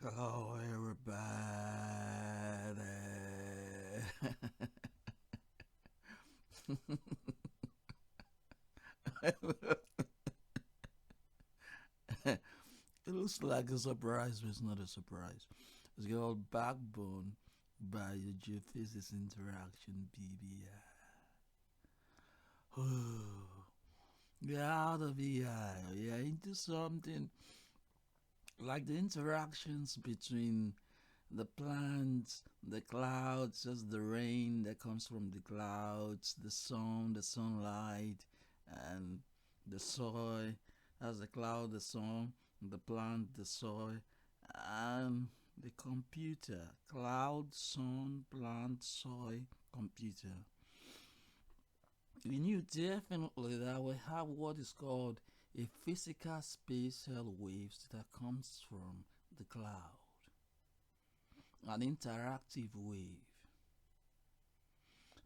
Hello, everybody. It looks like a surprise, but it's not a surprise. It's called Backbone BIOGEOPHYSICS Interaction BBI. We're out of BI. We are into something like the interactions between the plants, the clouds, just the rain that comes from the clouds, the sun, the sunlight, and the soil. That's the cloud, the sun, the plant, the soil, and the computer. Cloud, sun, plant, soil, computer. We knew definitely that we have what is called a physical spatial waves that comes from the cloud, an interactive wave.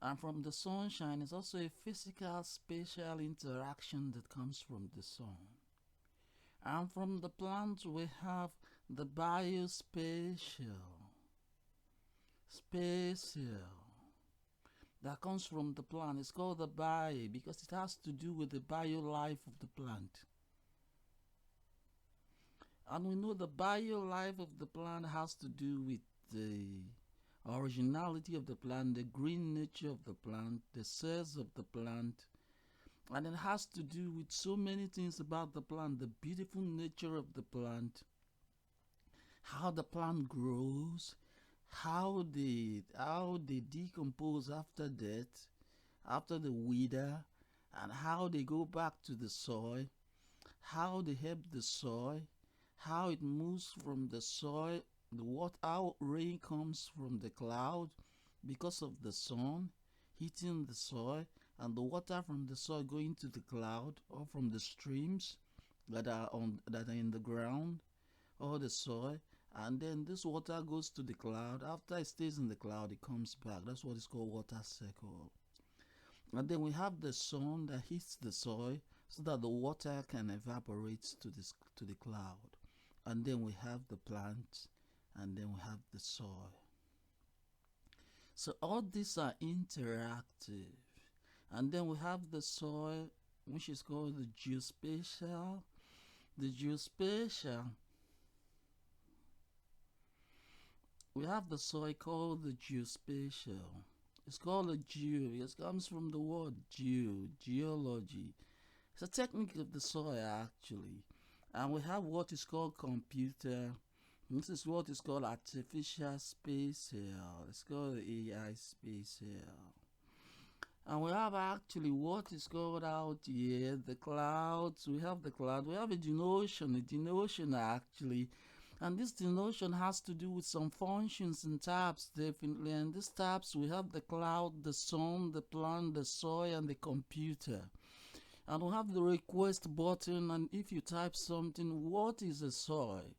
And from the sunshine is also a physical spatial interaction that comes from the sun. And from the plants we have the biospatial, spatial, that comes from the plant. It's called the bio because it has to do with the bio life of the plant. And we know the bio life of the plant has to do with the originality of the plant, the green nature of the plant, the cells of the plant, and it has to do with so many things about the plant, the beautiful nature of the plant, how the plant grows, how they decompose after death, after the wither, and how they go back to the soil, how they help the soil, how it moves from the soil, how rain comes from the cloud because of the sun hitting the soil, and the water from the soil going to the cloud or from the streams that are in the ground or the soil, and then this water goes to the cloud. After it stays in the cloud, it comes back. That's what is called water cycle. And then we have the sun that hits the soil so that the water can evaporate to the cloud. And then we have the plants, and then we have the soil. So all these are interactive. And then we have the soil, which is called the geospatial. The geospatial, we have the soil called the geospatial. It's called a geo. It comes from the word geology. It's a technique of the soil actually. And we have what is called computer. This is what is called artificial spatial. It's called AI spatial. And we have actually what is called out here the clouds. We have the cloud. We have a denotion actually. And this denotion has to do with some functions and tabs definitely. And these tabs we have the cloud, the sun, the plant, the soil, and the computer. And we have the request button. And if you type something, what is a soil?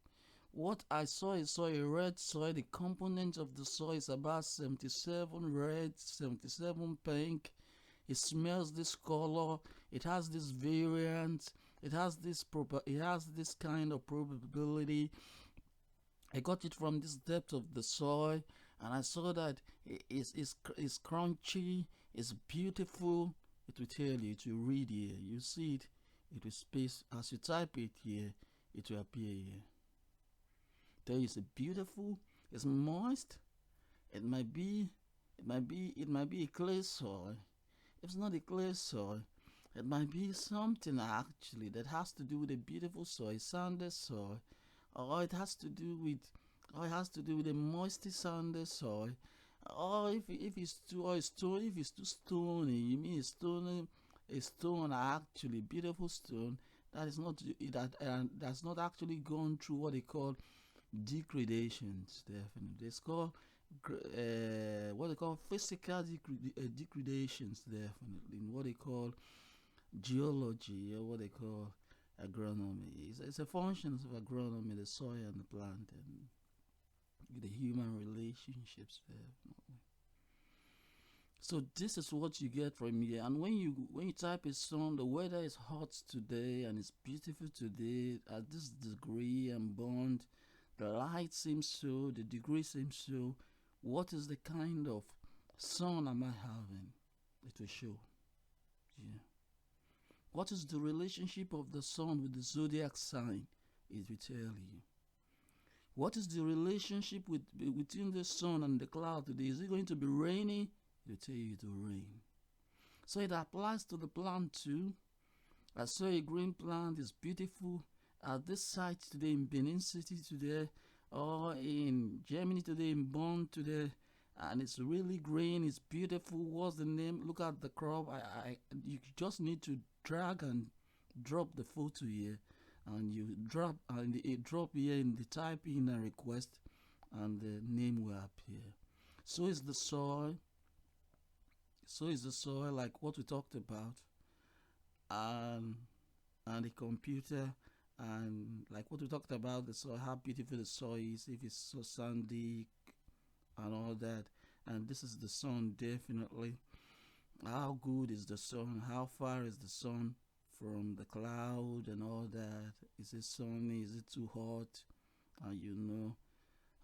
What I saw is a red soil. The component of the soil is about 77 red, 77 pink. It smells this color. It has this variant. It has this kind of probability. I got it from this depth of the soil, and I saw that it's crunchy, it's beautiful. It will tell you, it will read here. You see it, it will space as you type it here, it will appear here. There is a beautiful, it's moist. It might be a clay soil. If it's not a clay soil, it might be something actually that has to do with a beautiful soil, sandy soil, or it has to do with a moisty sandy soil, or if it's too stony, you mean a stone actually beautiful stone that is not that's not actually gone through what they call degradations. Definitely it's called what they call physical degradations, definitely in what they call geology, or what they call agronomy. It's a function of agronomy, the soil and the plant, and the human relationships, definitely. So this is what you get from here. And when you type a song, the weather is hot today and it's beautiful today at this degree and bond. The light seems so, the degree seems so. What is the kind of sun am I having? It will show. Yeah. What is the relationship of the sun with the zodiac sign? It will tell you. What is the relationship between the sun and the cloud today? Is it going to be rainy? It will tell you it will rain. So it applies to the plant too. I saw a green plant, it's beautiful. At this site today in Benin City today, or in Germany today, in Bonn today, and it's really green, it's beautiful. What's the name? Look at the crop. You just need to drag and drop the photo here, and you drop and it drop here in the type in a request, and the name will appear. So is the soil. So is the soil, like what we talked about, and the computer, and like what we talked about, the soil, how beautiful the soil is, if it's so sandy and all that. And this is the sun, definitely. How good is the sun? How far is the sun from the cloud and all that? Is it sunny? Is it too hot?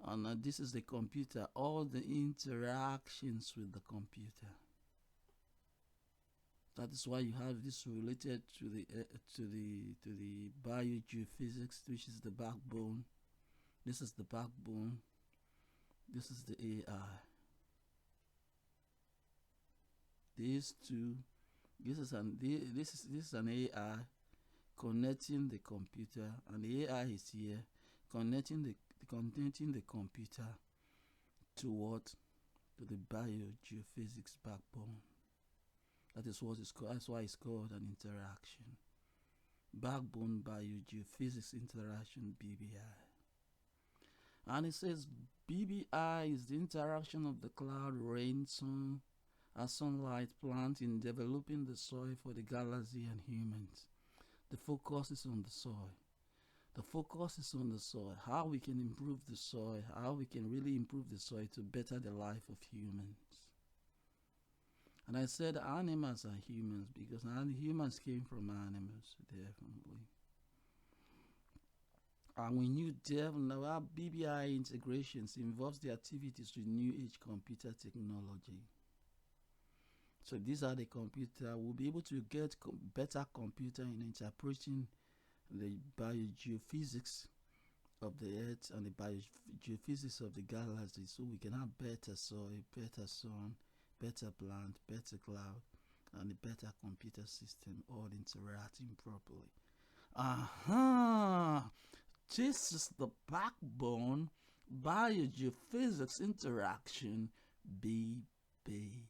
And this is the computer, all the interactions with the computer. That is why you have this related to the biogeophysics, which is the backbone. This is the backbone. This is the AI. These two. This is an AI connecting the computer, and the AI is here connecting the computer to what? To the biogeophysics backbone. That is what it's called. That's why it's called an interaction. Backbone biogeophysics interaction, BBI. And it says BBI is the interaction of the cloud, rain, sun, and sunlight plant in developing the soil for the galaxy and humans. The focus is on the soil. The focus is on the soil. How we can improve the soil. How we can really improve the soil to better the life of humans. And I said animals are humans because humans came from animals, definitely. And we knew definitely our BBI integrations involves the activities with new age computer technology. So these are the computer. We'll be able to get better computer in interpreting the biogeophysics of the earth and the biogeophysics of the galaxy, so we can have better soil, better sun, better plant, better cloud, and a better computer system, all interacting properly. This is the backbone biogeophysics interaction, BBI.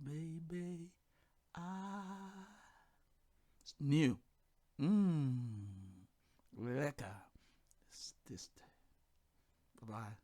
Baby, it's new. Lekker. It's tasty. Bye-bye.